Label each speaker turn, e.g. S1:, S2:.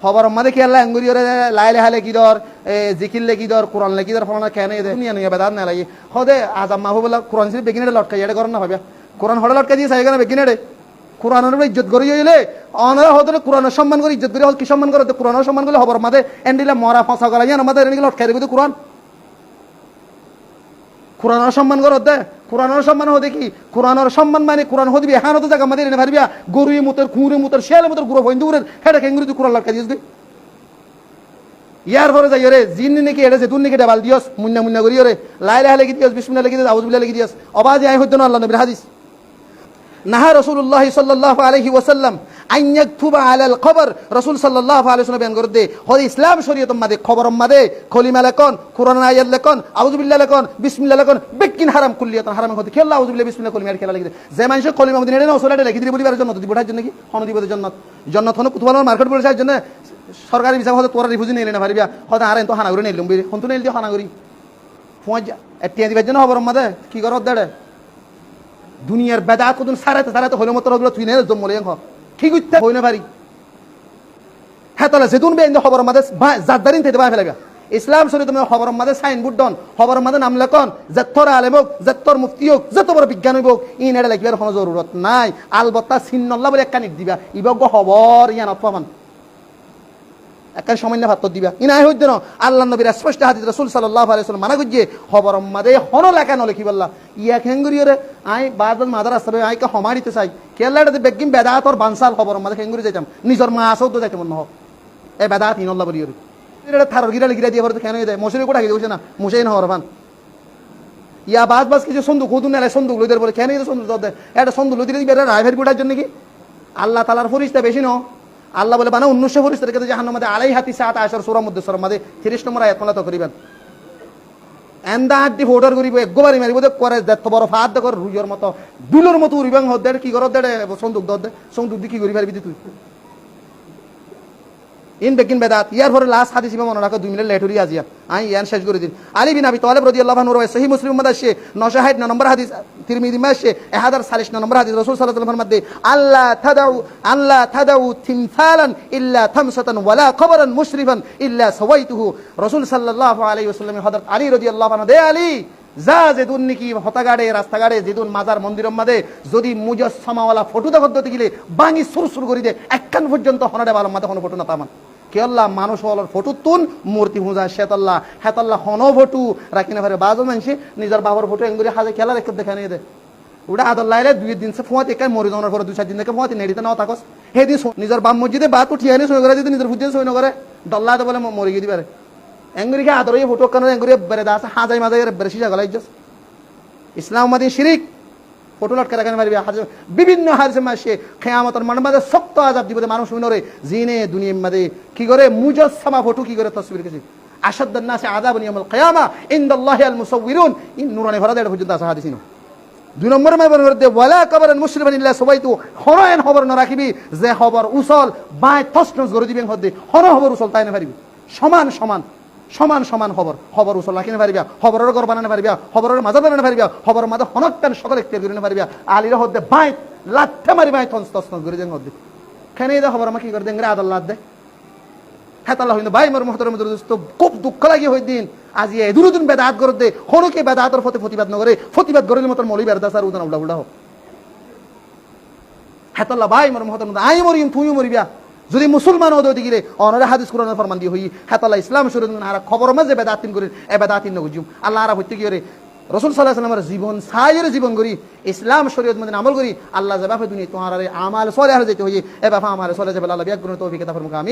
S1: খবর মাঝে কি আল্লাহ আঙ্গুরি ওরে লাইলে হালে কি দর জিকির লেকি দর কোরআন লেকি দর ফলানা কেন নিয়ে নিয়ে বেদাত না লাগে হদে আজাম মাহবুবুল্লাহ কোরআন শরীফ বেগিনে লটকাই এটা করেন না ভাবিয়া কোরআন হড়ে লটকাই দিয়ে সাইগানা বেগিনে রে কোরআনের উপরে ইজ্জত করি হইলে অনারা হতে কোরআনের সম্মান করে ইজ্জত করে কি সম্মান করে কোরআনের সম্মান করলে খবর মাঝে এন্ডিলে মরা ফাঁসা করা যায় আমাদের এনে লটকাই দেবে কোরআন কোরআনের সম্মান করো দে কোরআনের সম্মান হতে কি কোরআনের সম্মান মানে কোরআন হতে এখানে তো জায়গা আমাদের এনে ভাবিয়া গরুই মুতর খুঁড়ে মুতর শেয়ালের মুতর গুঁড়ো বন্ধুরের হেঁটে খেঙ্গুরি তুই কোরআন লটকাই দিস ইয়ার পরে যাই রে জিন নাকি এটা যে তুই নাকি ডাবাল দিয়স মুন্না মুন্না করি রে লাইলা হালে কি দিয়স বিসমিল্লাহ লিখি দিয়স আউযুবিল্লাহ লিখি দিয়স অবাজে আই হইতো না আল্লাহ নবীর হাদিস নাহা রাসূলুল্লাহ সাল্লাল্লাহু আলাইহি ওয়াসাল্লাম আন ইয়াকতুবা আলাল কবর রাসূল সাল্লাল্লাহু আলাইহি ওয়াসাল্লাম বয়ান করে হদি ইসলাম শরীয়ত মাদে খবর মাদে খলিমা লেখন কোরআন আয়াত লেখন আউযুবিল্লাহ লেখন বিসমিল্লাহ লেখন বেকিন হারাম কুল্লিয়াতান হারাম হদি খেলা আউযুবিল্লাহ বিসমিল্লাহ কলিমা খেলা লিখি যে মানুষ কলিমা মদিনা না ওসলাটে লিখি দিবি বলিবার জন্য তো দিবটার জন্য কি হন দিবতে জান্নাত জান্নাত হন কুতবাল মার্কেট বলে যার জন্য সরকারি হিসাব হতে তোরা রিফিউজি নিলে না ভাবিয়া হতে আরেন তো হানাগুরি নিলাম হন তো নিল হানাগুরি পৌঁছ এটিয়া দিবার জন্য খবর মাদে কি করো দেড়ে দুনিয়ার বেদাত কত সারাতে হইলে মতো হলো তুই নেই জন্মলে ঠিক উঠতে হই না পারি হ্যাঁ তাহলে যেতুন বে খবর মাদে জাদারিন থেকে বাই ফেলাবে ইসলাম শরীয়ত তুমি খবর মাদে সাইনবোর্ড দন খবর মাদে নাম লেখন যেতর আলেম হোক যেতর মুফতি হোক যত বড় বিজ্ঞানী হোক ইন এটা লিখবার কোনো জরুরত নাই আলবত্তা সিন্নল্লাহ বলে একটা নিক দিবা ইবগ খবর ইয়ান অপমান একটা সামান্য ভাত দিবা ইনাই হইতে না আল্লাহ নবীর স্পষ্ট হাদিস রাসূল সাল্লাল্লাহু আলাইহি ওয়াসাল্লাম মানা কইছে খবর মাদে হন লেখা ন লিখি বললা ইয়া খেঙ্গুরিরে আই বাদল মাদার আসবে আই কা হমারিতে চাই কেলাড়ে বেগিম বেদাত আর বানসাল খবর মাদে খেঙ্গুরি যাইতাম নিজর মা আসও তো যাইতে মন ন এ বেদাত ইনল্লাহ বলিয়রে এটা থারর গিরা লিখি দিয়ে বলতে কেন দেয় মশরি কোটা গিয়ে না মুশাইন হওয়ার ভান ইয়া বাস কিছু সন্দুক হুদু নেলে সন্দুক লইদের বলে কেন এটা সন্দুক দে এটা সন্দুক লইদের বেরা রাইভের কোটার জন্য কি আল্লাহ তাআলার ফরিশতা বেশি ন আল্লাহ বলে বানা 1900 ফরিশতার কাছে জাহান্নামে আলাইহাতি সাত আশর সূরা মধ্যে সূরা মধ্যে 30 নম্বর আয়াত কোনটা করিবেন এন্ডা হাড্ডি ফোটার করিব একবারই মারিব দে করে যত বড় ফাদ দে কর রুজর মতো দুলর মতো উড়িবাং হদ দে কি করদ দে সন্দুক দদ দে সন্দুক দি কি করি পারবি তুই ইন বেকিন বেদাত ইয়ার পরে লাস্ট হাদিস ইমাম মনে রাখো 2 মিনিট লেট হরি আজিয়া আই ইয়ান শেষ করে দিন আলী বিন আবি তালিব রাদিয়াল্লাহু আনহু রওয়ায় সহিহ মুসলিম মধ্যে আসে 960 নম্বর হাদিস তিরমিজি মধ্যে আসে 1040 নম্বর হাদিস রাসূল সাল্লাল্লাহু আলাইহি ওয়াসাল্লাম মধ্যে আল্লাহ তাদাউ তিমসালান ইল্লা তামসাতান ওয়ালা কবরান মুশরিফান ইল্লা সাওয়াইতুহু রাসূল সাল্লাল্লাহু আলাইহি ওয়াসাল্লাম হযরত আলী রাদিয়াল্লাহু আনহু দে আলী যা যেদুন নাকি হতাগাড়ে রাস্তাগাড়ে যেদুন মাজার মন্দিরের মধ্যে যদি মুজাসসামাওয়ালা ফটো দেখতে গেলে বাঙি সুরসুর করে দে একখান পর্যন্ত হনাডে ভালো মাথা কোনো ফটো না তামান কে আল্লাহ মানুষ হলার ফটো তুন মূর্তি পূজা শেতাল্লাহ হেতাল্লাহ হনো ফটো রাখি না পারে বাজো মানুষ নিজের বাবার ফটো এঙ্গুরি হাজে খেলা রেখে দেখা নিয়ে দে ওটা আদর লাইলে 2 দিন সে ফোঁয়াতে একাই মরে যাওয়ার পরে 2-4 দিন থেকে ফোঁয়াতে নেড়িতে নাও থাকস সেদিন নিজের বাম মসজিদে বাত উঠিয়ে আনি সই করে যদি নিজের ফুটিয়ে সই নকরে ডল্লাতে বলে মরে গিয়ে দিবে এঙ্গুরিকে আদর এই ফটো কেন এঙ্গুরি বেড়ে দাস হাজাই মাঝে বেশি জায়গা যাস ইসলাম মাদি শিরিক ফটো লটকে রাখেন পারবি বিভিন্ন হাদিসে মাসে কিয়ামতের মাঠে শক্ত আযাব দিবে মানুষ শুনরে জিনে দুনিয়ার মধ্যে কি করে মুজাসসামা ফটো কি করে তাসবির কিছু আশাদ্দান নাসি আযাবান ইয়াউমুল কিয়ামা ইনদাল্লাহি আল মুসাউবিরুন ইন নুরানি ফরাদে এটা পর্যন্ত আছে হাদিস 2 নম্বরে মাই বলতে ওয়ালা কবরান মুশরিফান ইল্লা সাওয়াইতু হরায়ন খবর না রাখিবি যে খবর উসল বাই তসনস করে দিবেন হদে হর খবর উসল তাই না পারবি সমান খবর উসল রাখিনা পারিবা খবরের ঘর বানানো পারিবা খবরের মাঝে বানানো পারিবা খবরের মাঝে হনকান সকল ইখতিয়ার করে পারিবা আলীর হদে বাই লাঠে মারি বাই তসনস করে দেন হদে কেনে দে খবর আমাকে কি করে দেন রে আদাল্লাহ দে হেতাল্লাহ হইন ভাই মোর মুহতারাম দোস্ত খুব দুঃখ লাগি হই দিন আজি এ দুরুদিন বেদাত করে দে হনকে বেদাতের ফতে প্রতিবাদ ন করে প্রতিবাদ করিলে মত মৌলবি বেরদাস আর উদান উল্টা উল্টা হোক হেতাল্লাহ ভাই মোর মুহতারাম আই মরিম তুই মরিবা যদি মুসলমান হতে গেলে অনরে হাদিস কোরআনের ফরমান দিয়ে হই হেতাল্লাহ ইসলাম শরীয়ত আর খবর মাঝে বেদাতিন করেন এ বেদাতিন নগুজুম আল্লাহ আর হইতে গিয়ে রাসূল সাল্লাল্লাহু আলাইহি ওয়াসাল্লামের জীবন সায়ের জীবন করি ইসলাম শরীয়ত মধ্যে আমল করি আল্লাহ জবাবে দুনিয়া তোমার আমাল সলেহ যেতে হই এ বাবা আমাল সলেহ যাবে আল্লাহ বিয়াক গুণ তৌফিক দান ফরমাক আমিন।